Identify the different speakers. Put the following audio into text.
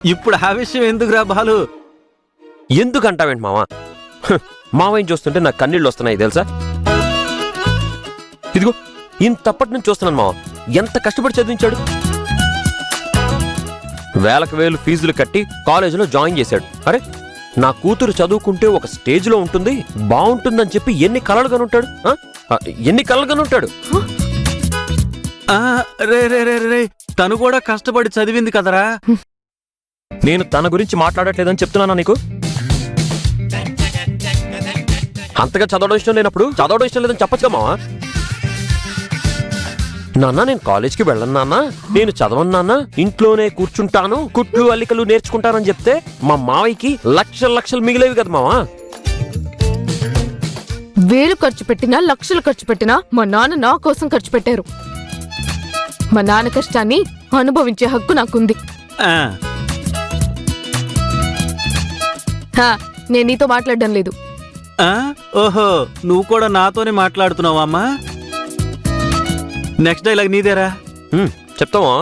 Speaker 1: ఇప్పుడు ఆ విషయం ఎందుకురా బాలు?
Speaker 2: ఎందుకంటావేంటి మావా? మావయ్యని చూస్తుంటే నాకు కన్నీళ్ళు వస్తున్నాయి తెలుసా? ఇదిగో ఇంతప్పటి నుంచి చూస్తున్నాను మావ, ఎంత కష్టపడి చదివించాడు. వేలకు వేలు ఫీజులు కట్టి కాలేజీలో జాయిన్ చేశాడు. అరే నా కూతురు చదువుకుంటే ఒక స్టేజ్లో ఉంటుంది, బాగుంటుందని చెప్పి ఎన్ని కలలుగానుంటాడు, ఎన్ని కలలుగానుంటాడు.
Speaker 1: రే రే రే రే, తను కూడా కష్టపడి చదివింది కదరా.
Speaker 2: నేను తన గురించి మాట్లాడట్లేదని చెప్తున్నానా నీకు? అంతగా చదవడం ఇష్టం లేనప్పుడు చదవడం ఇష్టం లేదని చెప్పచ్చుగా మావా. నాన్న నేను కాలేజ్కి వెళ్ళను నాన్న, నేను చదవను నాన్న, ఇంట్లోనే కూర్చుంటాను, కుట్లు అల్లికలు నేర్చుకుంటానని చెప్తే మా మావయ్యకి లక్షలు లక్షలు మిగిలేవి కదా మావా.
Speaker 3: వేలు ఖర్చు పెట్టినా లక్షలు ఖర్చు పెట్టినా మా నాన్న నా కోసం ఖర్చు పెట్టారు. మా నాన్న కష్టాన్ని అనుభవించే హక్కు నాకుంది. నేను నీతో మాట్లాడడం లేదు.
Speaker 1: ఓహో, నువ్వు కూడా నాతోనే మాట్లాడుతున్నావా అమ్మా? నెక్స్ట్ డైలాగ్ నీదేరా.
Speaker 2: చెప్తావా?